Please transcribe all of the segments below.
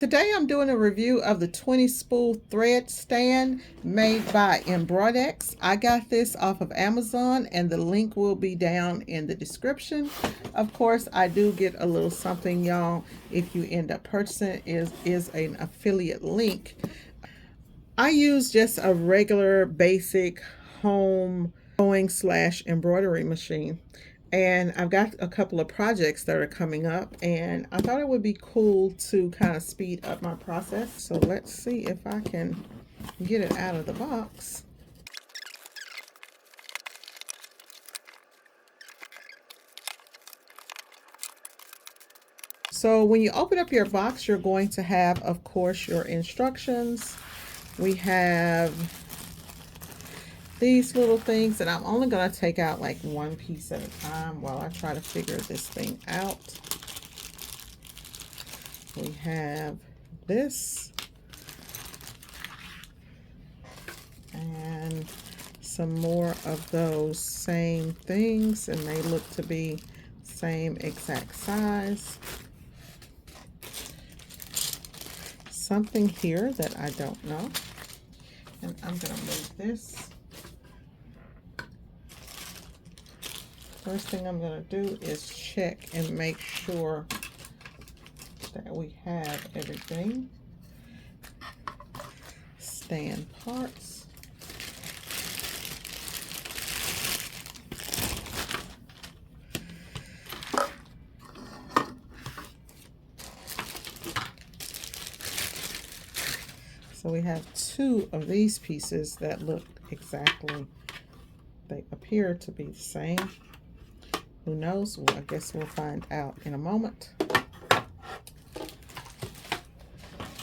Today I'm doing a review of the 20 spool thread stand made by Embroidex. I got this off of Amazon and the link will be down in the description. Of course, I do get a little something, y'all, if you end up purchasing it. Is an affiliate link. I use just a regular basic home sewing / embroidery machine. And I've got a couple of projects that are coming up, and I thought it would be cool to kind of speed up my process. So let's see if I can get it out of the box. So when you open up your box, you're going to have, of course, your instructions. We have these little things, and I'm only going to take out like one piece at a time while I try to figure this thing out. We have this and some more of those same things, and they look to be same exact size. Something here that I don't know, and I'm going to move this. First thing I'm going to do is check and make sure that we have everything. Stand parts. So we have two of these pieces that look exactly, they appear to be the same. Who knows? Well, I guess we'll find out in a moment.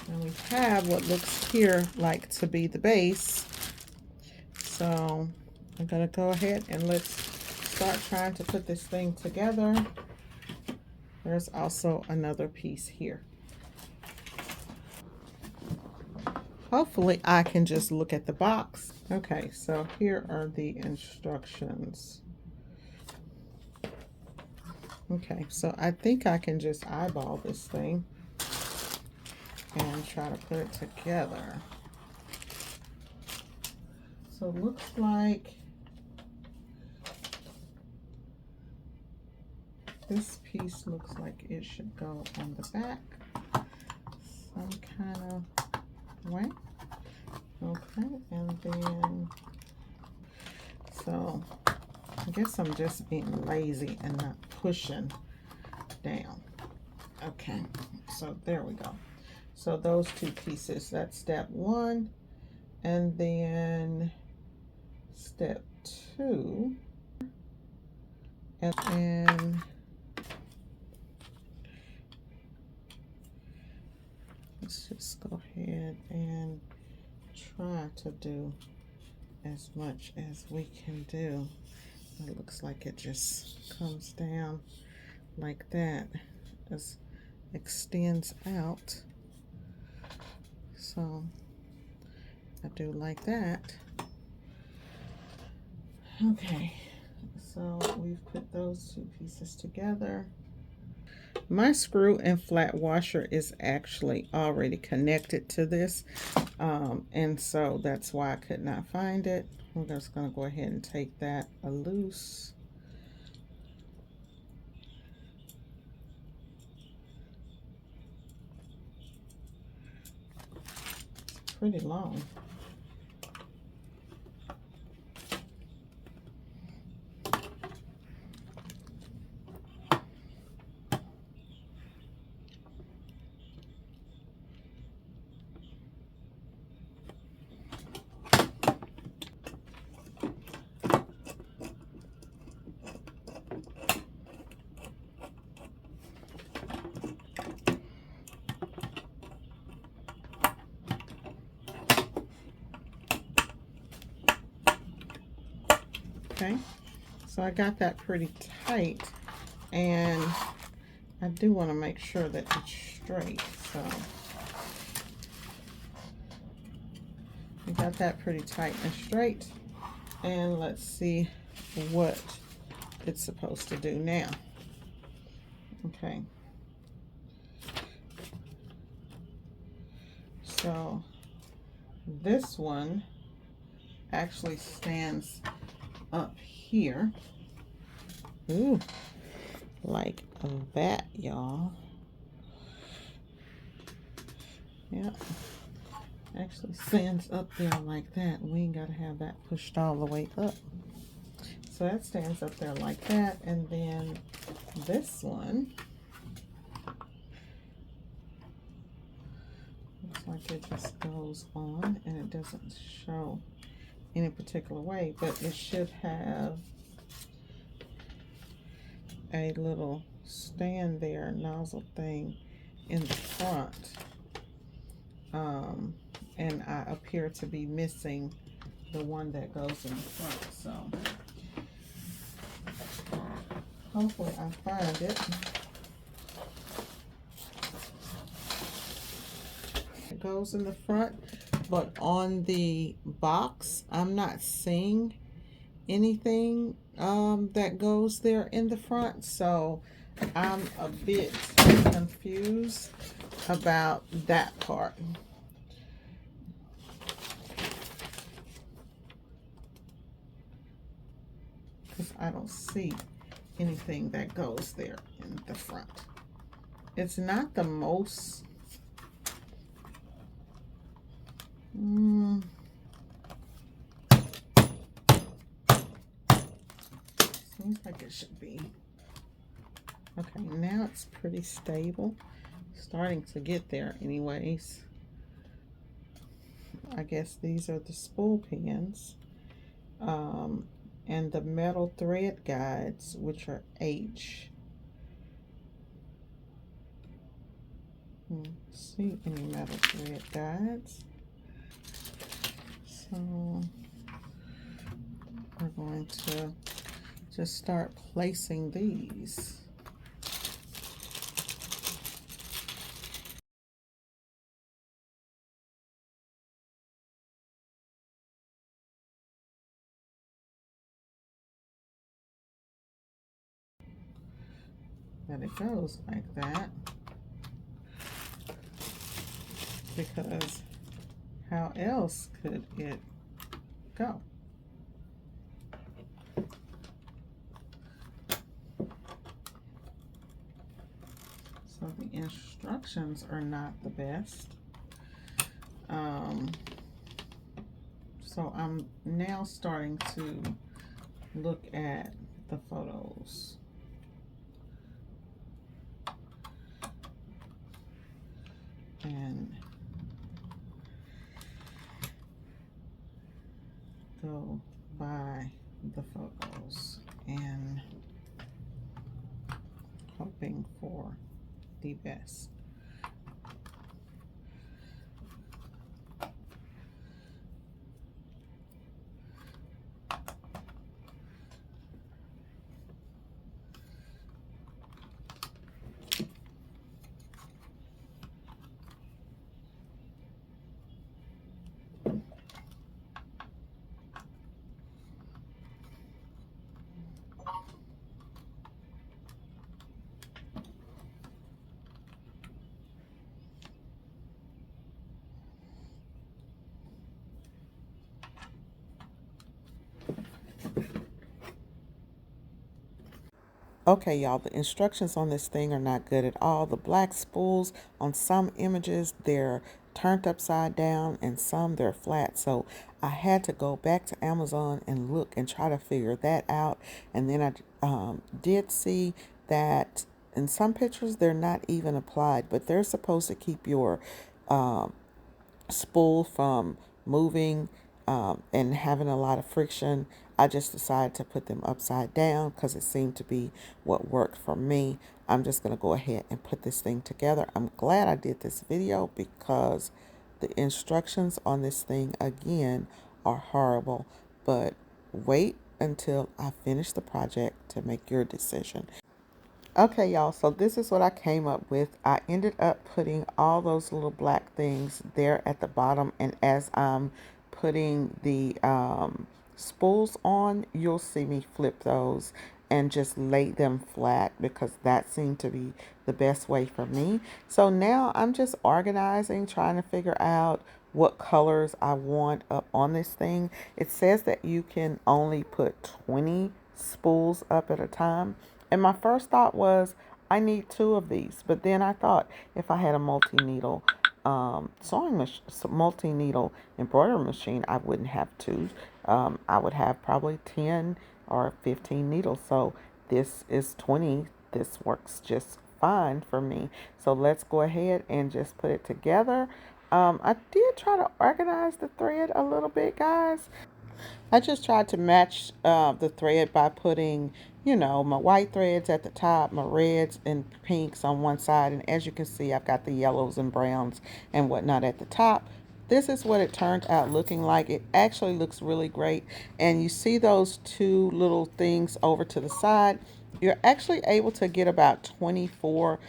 And we have what looks here like to be the base. So I'm going to go ahead and let's start trying to put this thing together. There's also another piece here. Hopefully I can just look at the box. Okay, so here are the instructions. Okay, so I think I can just eyeball this thing and try to put it together. So it looks like this piece looks like it should go on the back some kind of way. Okay, and then, so I guess I'm just being lazy and not pushing down. Okay, so there we go. So those two pieces, that's step one. And then step two. And let's just go ahead and try to do as much as we can do. It looks like it just comes down like that, just extends out. So I do like that. Okay, so we've put those two pieces together. My screw and flat washer is actually already connected to this, and so that's why I could not find it. I'm just going to go ahead and take that loose. It's pretty long. Okay, so I got that pretty tight, and I do want to make sure that it's straight. So we got that pretty tight and straight, and let's see what it's supposed to do now. Okay, So this one actually stands up here. Ooh, like that, y'all. Yeah, actually stands up there like that. We ain't gotta have that pushed all the way up. So that stands up there like that, and then this one looks like it just goes on, and it doesn't show any particular way, but it should have a little stand there, nozzle thing in the front. And I appear to be missing the one that goes in the front, so hopefully I find it. It goes in the front, but on the box I'm not seeing anything that goes there in the front, so I'm a bit confused about that part. Because I don't see anything that goes there in the front. It's not the most seems like it should be. Okay, now it's pretty stable. Starting to get there anyways. I guess these are the spool pins. And the metal thread guides, which are H. See any metal thread guides. So we're going to just start placing these. And it goes like that, because how else could it go? So the instructions are not the best. So I'm now starting to look at the photos. And go by the photos and hoping for the best. Okay, y'all, the instructions on this thing are not good at all. The black spools on some images, they're turned upside down, and some they're flat. So I had to go back to Amazon and look and try to figure that out. And then I did see that in some pictures they're not even applied, but they're supposed to keep your spool from moving and having a lot of friction. I just decided to put them upside down because it seemed to be what worked for me. I'm just going to go ahead and put this thing together. I'm glad I did this video because the instructions on this thing again are horrible, but wait until I finish the project to make your decision. Okay, y'all, so this is what I came up with. I ended up putting all those little black things there at the bottom, and as I'm putting the spools on, you'll see me flip those and just lay them flat because that seemed to be the best way for me. So now I'm just organizing, trying to figure out what colors I want up on this thing. It says that you can only put 20 spools up at a time. And my first thought was, I need two of these. But then I thought if I had a multi-needle multi-needle embroidery machine, I wouldn't have two. I would have probably 10 or 15 needles. So this is 20. This works just fine for me. So let's go ahead and just put it together. I did try to organize the thread a little bit, guys. I just tried to match the thread by putting, my white threads at the top, my reds and pinks on one side. And as you can see, I've got the yellows and browns and whatnot at the top. This is what it turned out looking like. It actually looks really great. And you see those two little things over to the side. You're actually able to get about 24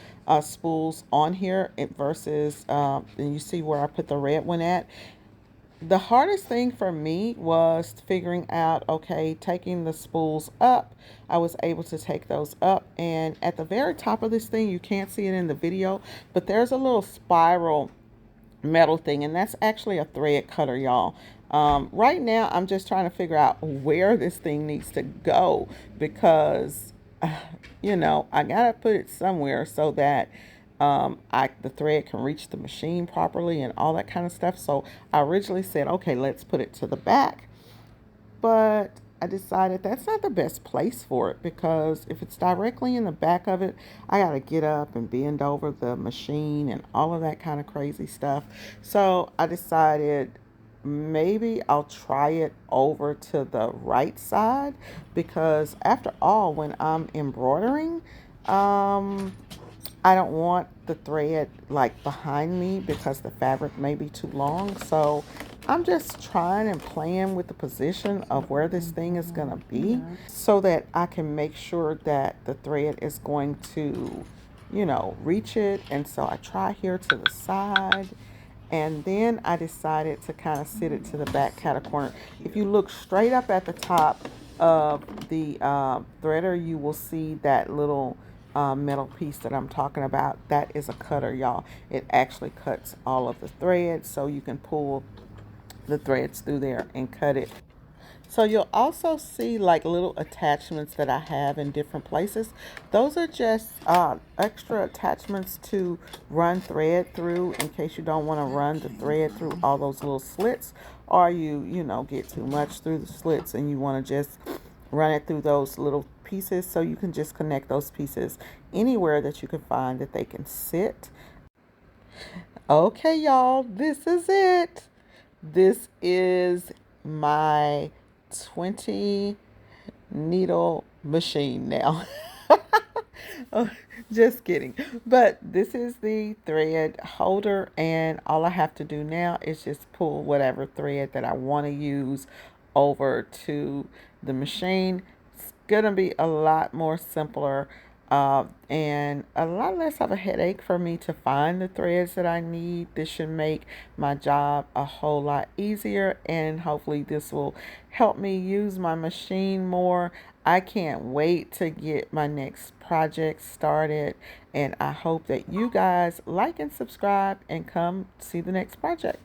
spools on here versus, and you see where I put the red one at. The hardest thing for me was figuring out, okay, taking the spools up. I was able to take those up, and at the very top of this thing, you can't see it in the video, but there's a little spiral metal thing, and that's actually a thread cutter, y'all. Right now I'm just trying to figure out where this thing needs to go because I gotta put it somewhere so that the thread can reach the machine properly and all that kind of stuff. So I originally said, okay, let's put it to the back, but I decided that's not the best place for it because if it's directly in the back of it, I got to get up and bend over the machine and all of that kind of crazy stuff. So I decided maybe I'll try it over to the right side because after all, when I'm embroidering, I don't want the thread like behind me because the fabric may be too long. So I'm just trying and playing with the position of where this thing is going to be so that I can make sure that the thread is going to, reach it. And so I try here to the side. And then I decided to kind of sit it to the back kind of corner. If you look straight up at the top of the threader, you will see that little metal piece that I'm talking about. That is a cutter, y'all. It actually cuts all of the threads, so you can pull the threads through there and cut it. So you'll also see like little attachments that I have in different places. Those are just extra attachments to run thread through in case you don't want to run the thread through all those little slits, or you get too much through the slits and you want to just run it through those little pieces. So you can just connect those pieces anywhere that you can find that they can sit. Okay, y'all, this is it. This is my 20 needle machine now. Oh, just kidding. But this is the thread holder, and all I have to do now is just pull whatever thread that I want to use over to the machine. It's gonna be a lot more simpler and a lot less of a headache for me to find the threads that I need. This should make my job a whole lot easier, and hopefully this will help me use my machine more. I can't wait to get my next project started, and I hope that you guys like and subscribe and come see the next project.